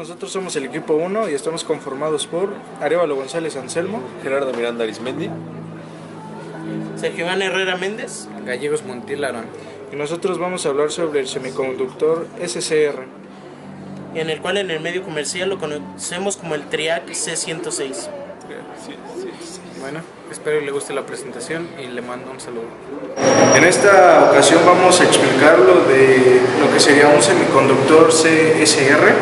nosotros somos el equipo 1 y estamos conformados por Arévalo González Anselmo, Gerardo Miranda Arismendi, Sergio Iván Herrera Méndez, Gallegos Montiel Arán. y nosotros vamos a hablar sobre el semiconductor SCR. en el cual en el medio comercial lo conocemos como el TRIAC C106. Bueno, espero que le guste la presentación y le mando un saludo. En esta ocasión vamos a explicar lo que sería un semiconductor CSR,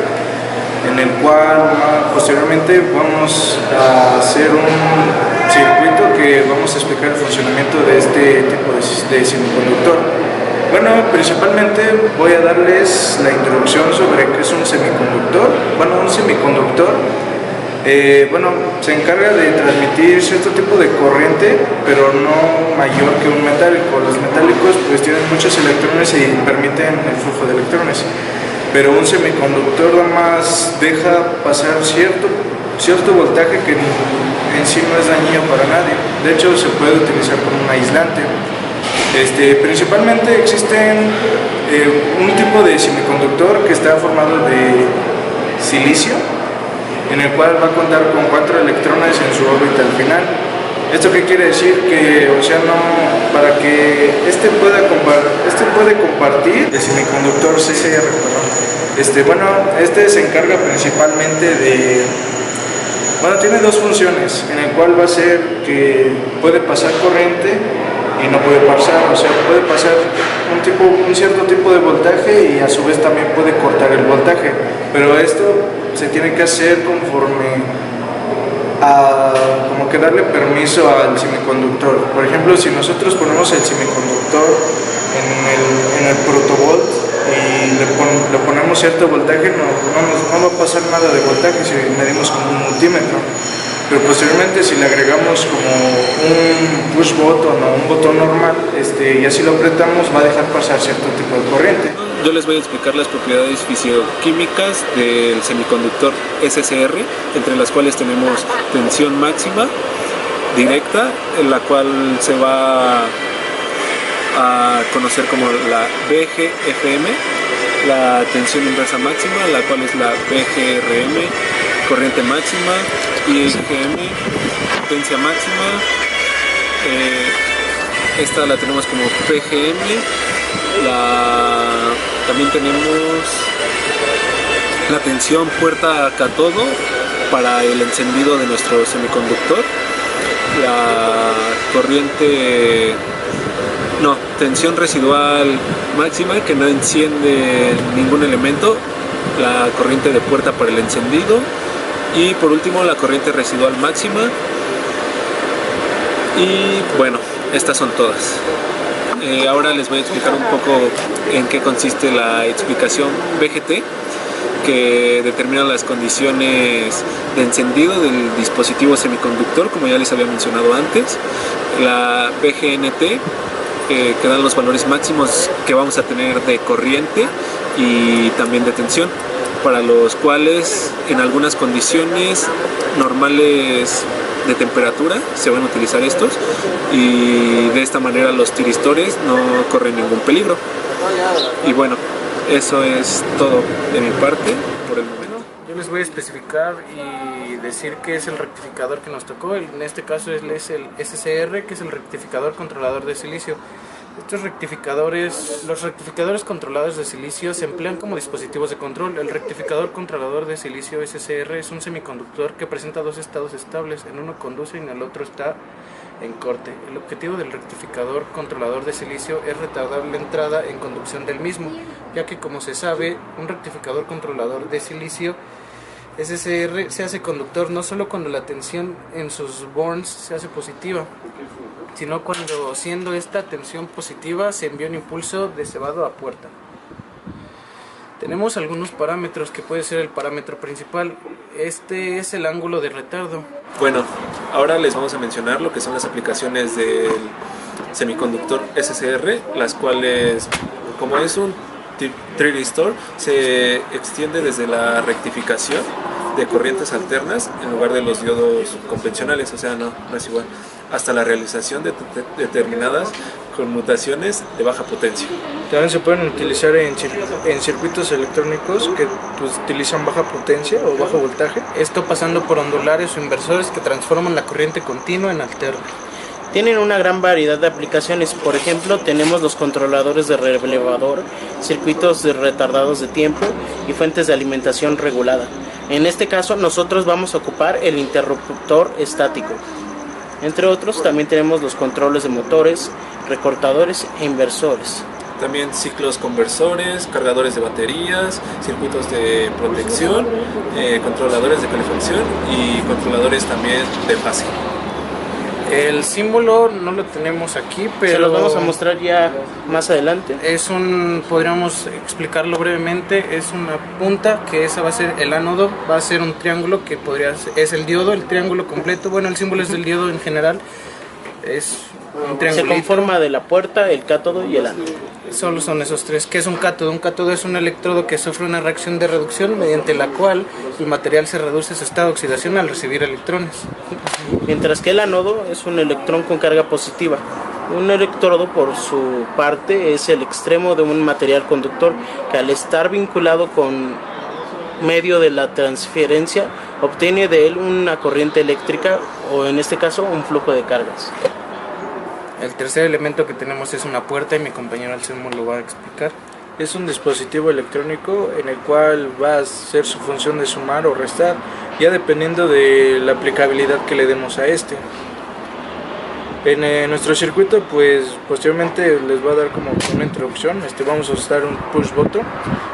en el cual posteriormente vamos a hacer un circuito que vamos a explicar el funcionamiento de este tipo de semiconductor. Bueno, principalmente voy a darles la introducción sobre qué es un semiconductor. Bueno, un semiconductor se encarga de transmitir cierto tipo de corriente, pero no mayor que un metálico. Los metálicos pues tienen muchos electrones y permiten el flujo de electrones, pero un semiconductor nada más deja pasar cierto voltaje que en sí no es dañino para nadie. De hecho, se puede utilizar como un aislante. Principalmente existen un tipo de semiconductor que está formado de silicio, en el cual va a contar con 4 electrones en su órbita al final. ¿Esto qué quiere decir? Que, para que puede compartir el semiconductor CCR, se encarga principalmente tiene dos funciones, en el cual va a ser que puede pasar corriente y no puede pasar, puede pasar un cierto tipo de voltaje y a su vez también puede cortar el voltaje, pero esto se tiene que hacer conforme a como que darle permiso al semiconductor. Por ejemplo, si nosotros ponemos el semiconductor en el protovolt y le ponemos cierto voltaje, no va a pasar nada de voltaje si medimos con un multímetro. Pero posteriormente, si le agregamos como un push button o un botón normal y así lo apretamos, va a dejar pasar cierto tipo de corriente. Yo les voy a explicar las propiedades fisioquímicas del semiconductor SCR, entre las cuales tenemos tensión máxima directa, en la cual se va a conocer como la BGFM, la tensión inversa máxima, la cual es la BGRM, corriente máxima, IGM, potencia máxima. Esta la tenemos como PGM. También tenemos la tensión puerta a catodo para el encendido de nuestro semiconductor. La tensión residual máxima, que no enciende ningún elemento. La corriente de puerta para el encendido. Y por último, la corriente residual máxima. Y bueno, estas son todas. Ahora les voy a explicar un poco en qué consiste la explicación BGT, que determina las condiciones de encendido del dispositivo semiconductor, como ya les había mencionado antes. La BGNT, que dan los valores máximos que vamos a tener de corriente y también de tensión, para los cuales en algunas condiciones normales de temperatura se van a utilizar estos, y de esta manera los tiristores no corren ningún peligro. Y bueno, eso es todo de mi parte por el momento. Yo les voy a especificar y decir qué es el rectificador que nos tocó. En este caso es el SCR, que es el rectificador controlador de silicio. Los rectificadores controladores de silicio se emplean como dispositivos de control. El rectificador controlador de silicio SCR es un semiconductor que presenta dos estados estables, en uno conduce y en el otro está en corte. El objetivo del rectificador controlador de silicio es retardar la entrada en conducción del mismo, ya que, como se sabe, un rectificador controlador de silicio SCR se hace conductor no solo cuando la tensión en sus borns se hace positiva, sino cuando, siendo esta tensión positiva, se envía un impulso de cebado a puerta. Tenemos algunos parámetros que puede ser el parámetro principal. Este es el ángulo de retardo. Bueno, ahora les vamos a mencionar lo que son las aplicaciones del semiconductor SCR, las cuales, como es un triristor, se extiende desde la rectificación de corrientes alternas en lugar de los diodos convencionales, no es igual, hasta la realización de determinadas conmutaciones de baja potencia. También se pueden utilizar en circuitos electrónicos que pues, utilizan baja potencia o bajo voltaje. Esto pasando por ondulares o inversores que transforman la corriente continua en alterna. Tienen una gran variedad de aplicaciones. Por ejemplo, tenemos los controladores de relevador, circuitos de retardados de tiempo y fuentes de alimentación regulada. En este caso, nosotros vamos a ocupar el interruptor estático. Entre otros, también tenemos los controles de motores, recortadores e inversores. También ciclos conversores, cargadores de baterías, circuitos de protección, controladores de calefacción y controladores también de fase. El símbolo no lo tenemos aquí, pero... Se los vamos a mostrar ya más adelante. Podríamos explicarlo brevemente, es una punta que esa va a ser el ánodo, va a ser un triángulo que es el diodo, el triángulo completo. Bueno, el símbolo es del diodo en general, es un triángulo. Se conforma de la puerta, el cátodo y el ánodo. Solo son esos tres. ¿Qué es un cátodo? Un cátodo es un electrodo que sufre una reacción de reducción mediante la cual el material se reduce su estado de oxidación al recibir electrones. Mientras que el ánodo es un electrón con carga positiva. Un electrodo, por su parte, es el extremo de un material conductor que al estar vinculado con medio de la transferencia obtiene de él una corriente eléctrica o en este caso un flujo de cargas. El tercer elemento que tenemos es una puerta y mi compañero Alcemo lo va a explicar. Es un dispositivo electrónico en el cual va a hacer su función de sumar o restar, ya dependiendo de la aplicabilidad que le demos a este. En nuestro circuito, pues posteriormente les va a dar como una introducción. Vamos a usar un push button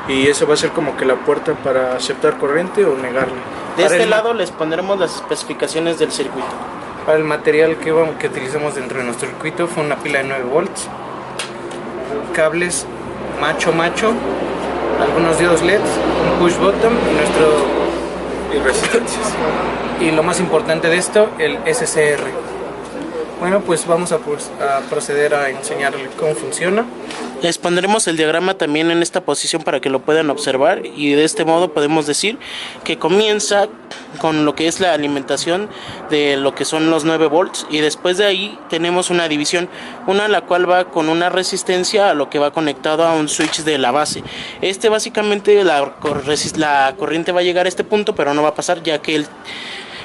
y eso va a ser como que la puerta para aceptar corriente o negarla. De este lado les pondremos las especificaciones del circuito. Para el material que utilizamos dentro de nuestro circuito fue una pila de 9 volts, cables macho, algunos diodos LEDs, un push button Y resistencias. y lo más importante de esto, el SCR. Bueno, pues vamos a proceder a enseñarles cómo funciona. Les pondremos el diagrama también en esta posición para que lo puedan observar y de este modo podemos decir que comienza con lo que es la alimentación de lo que son los 9 volts y después de ahí tenemos una división, una la cual va con una resistencia a lo que va conectado a un switch de la base. Básicamente la corriente va a llegar a este punto pero no va a pasar ya que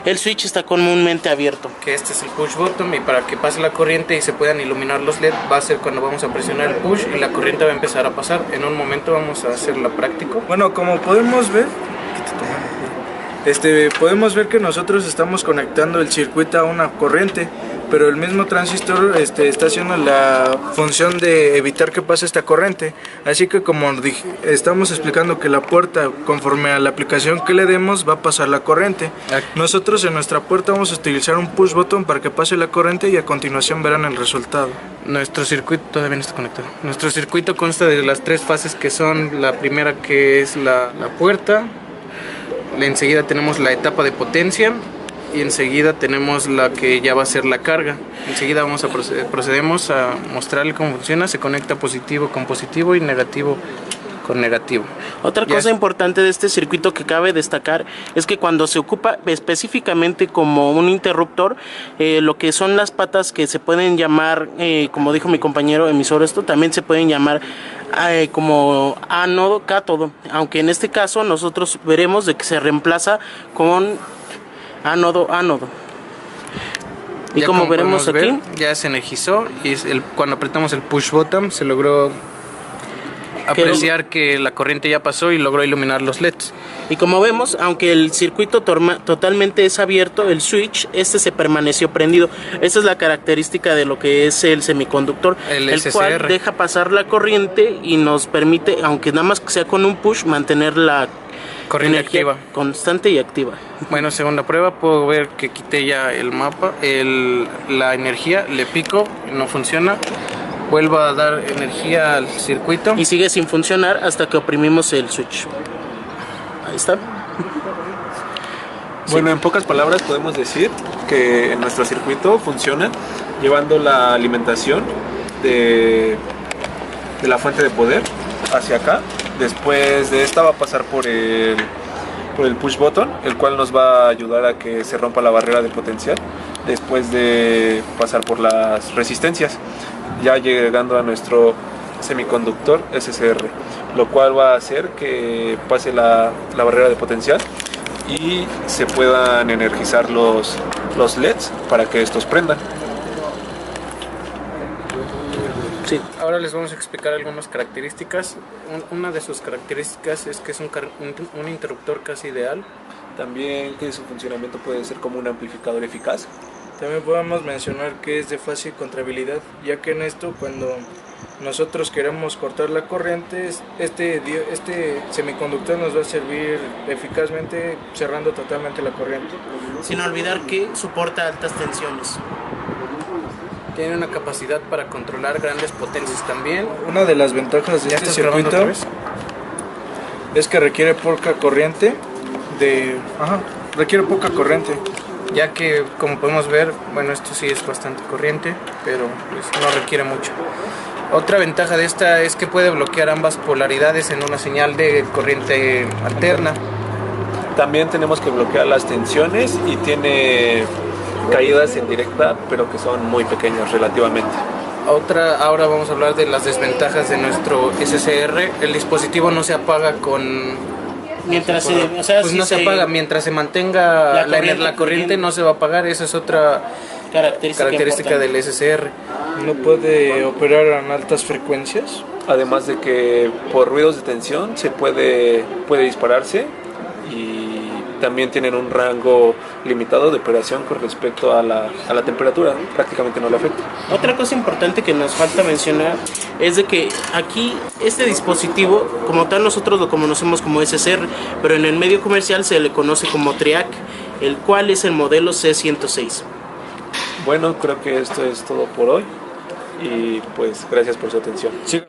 el switch está comúnmente abierto. Que este es el push button y para que pase la corriente y se puedan iluminar los LED va a ser cuando vamos a presionar el push y la corriente va a empezar a pasar. En un momento vamos a hacerla práctico. Bueno, como podemos ver, podemos ver que nosotros estamos conectando el circuito a una corriente, pero el mismo transistor está haciendo la función de evitar que pase esta corriente. Así que como estamos explicando que la puerta, conforme a la aplicación que le demos, va a pasar la corriente. Nosotros en nuestra puerta vamos a utilizar un push button para que pase la corriente y a continuación verán el resultado. Nuestro circuito todavía no está conectado. Nuestro circuito consta de las tres fases que son la primera que es la puerta, enseguida tenemos la etapa de potencia y enseguida tenemos la que ya va a ser la carga. Enseguida procedemos a mostrarle cómo funciona. Se conecta positivo con positivo y negativo con negativo. Otra cosa importante de este circuito que cabe destacar es que cuando se ocupa específicamente como un interruptor, lo que son las patas que se pueden llamar, como dijo mi compañero emisor, también se pueden llamar como ánodo, cátodo, aunque en este caso nosotros veremos de que se reemplaza con ánodo. Y como veremos aquí, ya se energizó y cuando apretamos el push button se logró apreciar que la corriente ya pasó y logró iluminar los LEDs. Y como vemos, aunque el circuito totalmente es abierto, el switch se permaneció prendido. Esta es la característica de lo que es el semiconductor, el cual deja pasar la corriente y nos permite, aunque nada más sea con un push, mantener la corriente activa, constante y activa. Bueno, segunda prueba, puedo ver que quité ya el mapa, la energía, le pico, no funciona. Vuelvo a dar energía al circuito. Y sigue sin funcionar hasta que oprimimos el switch. Ahí está. Bueno, en pocas palabras podemos decir que en nuestro circuito funciona llevando la alimentación de la fuente de poder hacia acá. Después de esta va a pasar por el push button, el cual nos va a ayudar a que se rompa la barrera de potencial después de pasar por las resistencias. Ya llegando a nuestro semiconductor SCR, lo cual va a hacer que pase la barrera de potencial y se puedan energizar los LEDs para que estos prendan. Sí. Ahora les vamos a explicar algunas características. Una de sus características es que es un interruptor casi ideal. También que su funcionamiento puede ser como un amplificador eficaz. También podemos mencionar que es de fácil contrabilidad, ya que en esto cuando nosotros queremos cortar la corriente, este semiconductor nos va a servir eficazmente cerrando totalmente la corriente. Sin olvidar que soporta altas tensiones. Tiene una capacidad para controlar grandes potencias también. Una de las ventajas de este circuito es que requiere poca corriente, Ya que, como podemos ver, bueno, esto sí es bastante corriente, pero pues, no requiere mucho. Otra ventaja de esta es que puede bloquear ambas polaridades en una señal de corriente alterna. También tenemos que bloquear las tensiones y tiene caídas en directa, pero que son muy pequeñas relativamente. Ahora vamos a hablar de las desventajas de nuestro SCR. El dispositivo no se apaga Mientras se apaga, mientras se mantenga la corriente no se va a apagar. Esa es otra característica del SCR. No puede operar en altas frecuencias. Además de que por ruidos de tensión puede dispararse, y también tienen un rango limitado de operación con respecto a la temperatura, prácticamente no le afecta. Otra cosa importante que nos falta mencionar es de que aquí este dispositivo, como tal nosotros lo conocemos como SCR, pero en el medio comercial se le conoce como TRIAC, el cual es el modelo C106. Bueno, creo que esto es todo por hoy y pues gracias por su atención. Sí.